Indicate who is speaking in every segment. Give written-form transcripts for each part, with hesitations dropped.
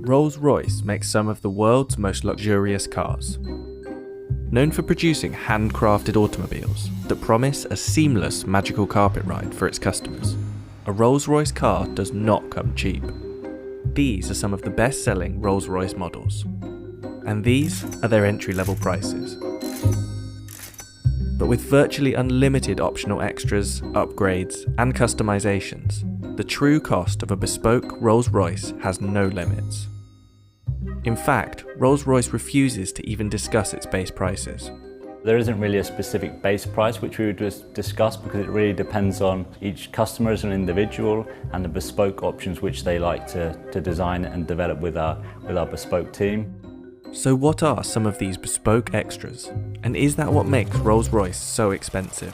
Speaker 1: Rolls-Royce makes some of the world's most luxurious cars. Known for producing handcrafted automobiles that promise a seamless magical carpet ride for its customers, a Rolls-Royce car does not come cheap. These are some of the best-selling Rolls-Royce models, and these are their entry-level prices. But with virtually unlimited optional extras, upgrades, and customizations, the true cost of a bespoke Rolls-Royce has no limits. In fact, Rolls-Royce refuses to even discuss its base prices.
Speaker 2: There isn't really a specific base price which we would discuss because it really depends on each customer as an individual and the bespoke options which they like to design and develop with our bespoke team.
Speaker 1: So what are some of these bespoke extras? And is that what makes Rolls-Royce so expensive?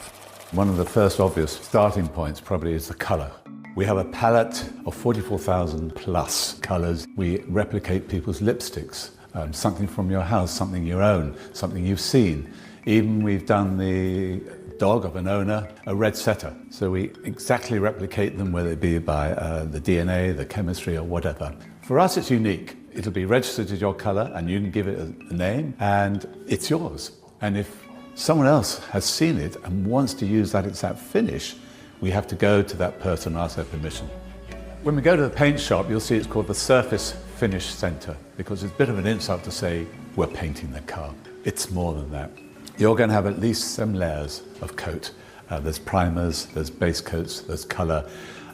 Speaker 3: One of the first obvious starting points probably is the colour. We have a palette of 44,000 plus colours. We replicate people's lipsticks, something from your house, something you own, something you've seen. Even we've done the dog of an owner, a red setter. So we exactly replicate them, whether it be by the DNA, the chemistry or whatever. For us it's unique. It'll be registered as your colour and you can give it a name and it's yours. And if someone else has seen it and wants to use that exact finish, we have to go to that person and ask their permission. When we go to the paint shop, you'll see it's called the Surface Finish Centre because it's a bit of an insult to say we're painting the car. It's more than that. You're going to have at least some layers of coat. There's primers, there's base coats, there's colour,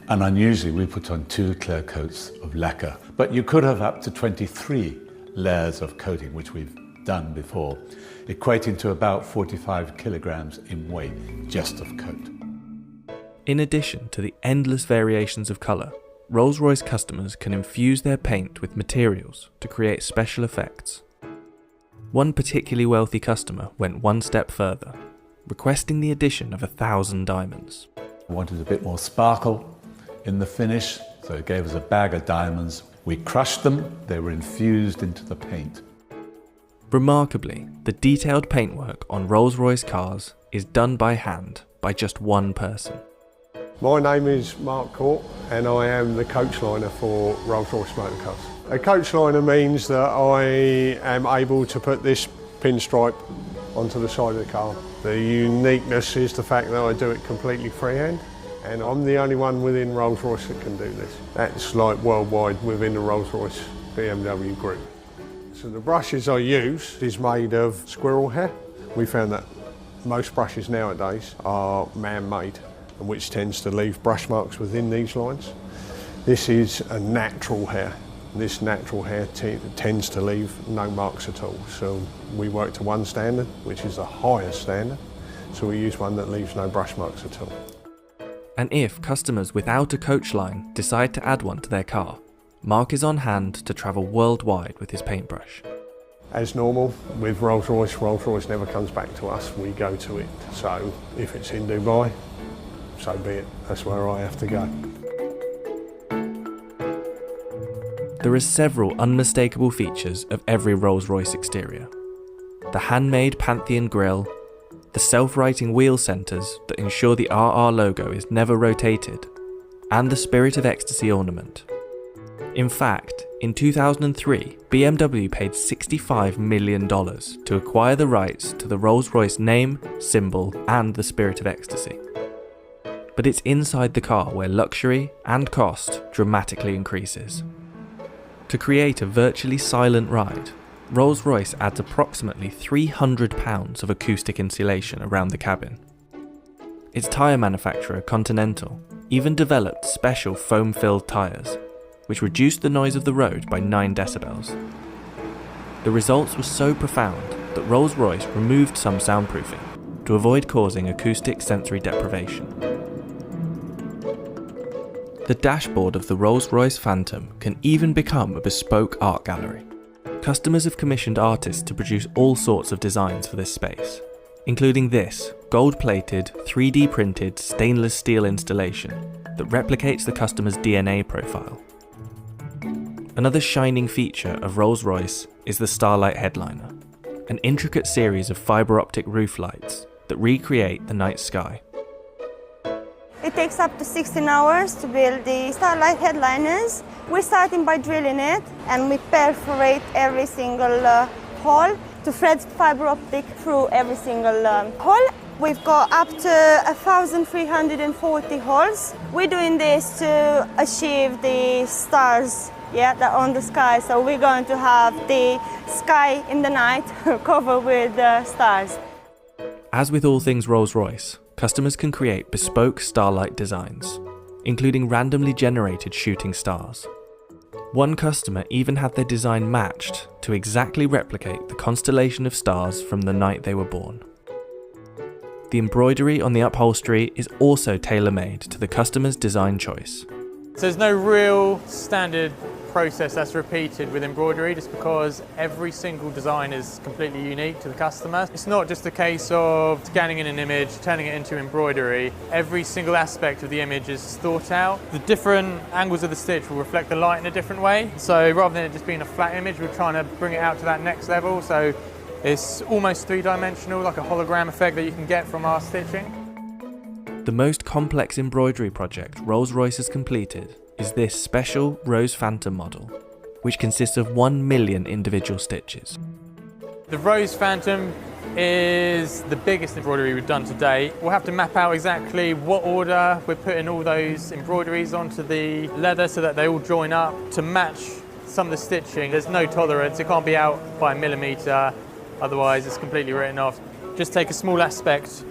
Speaker 3: and unusually we put on 2 clear coats of lacquer. But you could have up to 23 layers of coating, which we've done before, equating to about 45 kilograms in weight just of coat.
Speaker 1: In addition to the endless variations of colour, Rolls-Royce customers can infuse their paint with materials to create special effects. One particularly wealthy customer went one step further, requesting the addition of 1,000 diamonds.
Speaker 3: We wanted a bit more sparkle in the finish, so it gave us a bag of diamonds. We crushed them, they were infused into the paint.
Speaker 1: Remarkably, the detailed paintwork on Rolls-Royce cars is done by hand by just one person.
Speaker 4: My name is Mark Court and I am the coach liner for Rolls-Royce motor cars. A coach liner means that I am able to put this pinstripe onto the side of the car. The uniqueness is the fact that I do it completely freehand, and I'm the only one within Rolls-Royce that can do this. That's like worldwide within the Rolls-Royce BMW group. So the brushes I use is made of squirrel hair. We found that most brushes nowadays are man-made, and which tends to leave brush marks within these lines. This is a natural hair. This natural hair tends to leave no marks at all. So we work to one standard, which is the highest standard. So we use one that leaves no brush marks at all.
Speaker 1: And if customers without a coach line decide to add one to their car, Mark is on hand to travel worldwide with his paintbrush.
Speaker 4: As normal with Rolls-Royce, Rolls-Royce never comes back to us, we go to it. So if it's in Dubai, so be it, that's where I have to go.
Speaker 1: There are several unmistakable features of every Rolls-Royce exterior. The handmade Pantheon grille, the self-righting wheel centres that ensure the RR logo is never rotated, and the Spirit of Ecstasy ornament. In fact, in 2003, BMW paid $65 million to acquire the rights to the Rolls-Royce name, symbol, and the Spirit of Ecstasy. But it's inside the car where luxury and cost dramatically increases. To create a virtually silent ride, Rolls-Royce adds approximately £300 of acoustic insulation around the cabin. Its tyre manufacturer, Continental, even developed special foam-filled tyres, which reduced the noise of the road by 9 decibels. The results were so profound that Rolls-Royce removed some soundproofing to avoid causing acoustic sensory deprivation. The dashboard of the Rolls-Royce Phantom can even become a bespoke art gallery. Customers have commissioned artists to produce all sorts of designs for this space, including this gold-plated, 3D printed stainless steel installation that replicates the customer's DNA profile. Another shining feature of Rolls-Royce is the Starlight headliner, an intricate series of fibre optic roof lights that recreate the night sky.
Speaker 5: It takes up to 16 hours to build the starlight headliners. We're starting by drilling it, and we perforate every single hole to thread fiber optic through every single hole. We've got up to 1,340 holes. We're doing this to achieve the stars, that are on the sky. So we're going to have the sky in the night covered with stars.
Speaker 1: As with all things Rolls-Royce, customers can create bespoke starlight designs, including randomly generated shooting stars. One customer even had their design matched to exactly replicate the constellation of stars from the night they were born. The embroidery on the upholstery is also tailor-made to the customer's design choice.
Speaker 6: So there's no real standard process that's repeated with embroidery, just because every single design is completely unique to the customer. It's not just a case of scanning in an image, turning it into embroidery. Every single aspect of the image is thought out. The different angles of the stitch will reflect the light in a different way. So rather than it just being a flat image, we're trying to bring it out to that next level. So it's almost three-dimensional, like a hologram effect that you can get from our stitching.
Speaker 1: The most complex embroidery project Rolls-Royce has completed is this special Rose Phantom model, which consists of 1 million individual stitches.
Speaker 6: The Rose Phantom is the biggest embroidery we've done to date. We'll have to map out exactly what order we're putting all those embroideries onto the leather so that they all join up to match some of the stitching. There's no tolerance, it can't be out by a millimetre, otherwise it's completely written off. Just take a small aspect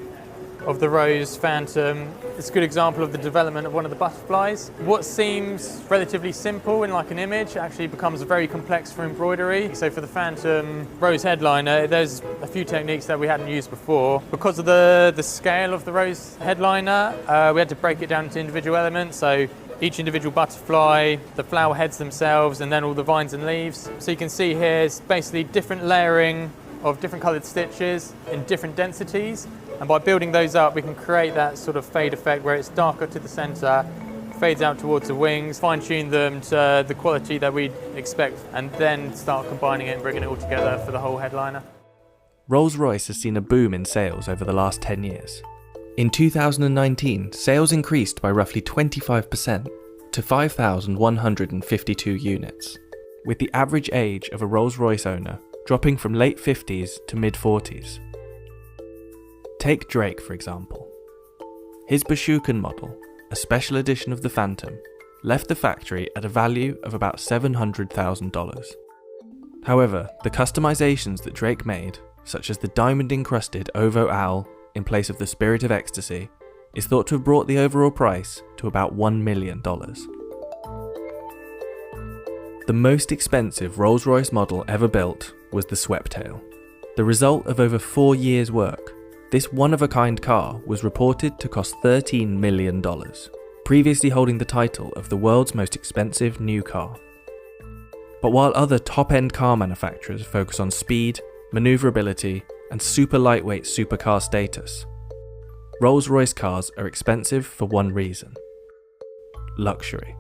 Speaker 6: of the Rose Phantom. It's a good example of the development of one of the butterflies. What seems relatively simple in like an image actually becomes very complex for embroidery. So for the Phantom Rose headliner, there's a few techniques that we hadn't used before. Because of the scale of the Rose headliner, we had to break it down into individual elements. So each individual butterfly, the flower heads themselves, and then all the vines and leaves. So you can see here it's basically different layering of different coloured stitches in different densities. And by building those up, we can create that sort of fade effect where it's darker to the centre, fades out towards the wings, fine-tune them to the quality that we'd expect, and then start combining it and bringing it all together for the whole headliner.
Speaker 1: Rolls-Royce has seen a boom in sales over the last 10 years. In 2019, sales increased by roughly 25% to 5,152 units, with the average age of a Rolls-Royce owner dropping from late 50s to mid-40s. Take Drake, for example. His bespoke model, a special edition of the Phantom, left the factory at a value of about $700,000. However, the customizations that Drake made, such as the diamond-encrusted Ovo Owl in place of the Spirit of Ecstasy, is thought to have brought the overall price to about $1 million. The most expensive Rolls-Royce model ever built was the Sweptail. The result of over 4 years' work, this one-of-a-kind car was reported to cost $13 million, previously holding the title of the world's most expensive new car. But while other top-end car manufacturers focus on speed, manoeuvrability, and super lightweight supercar status, Rolls-Royce cars are expensive for one reason: luxury.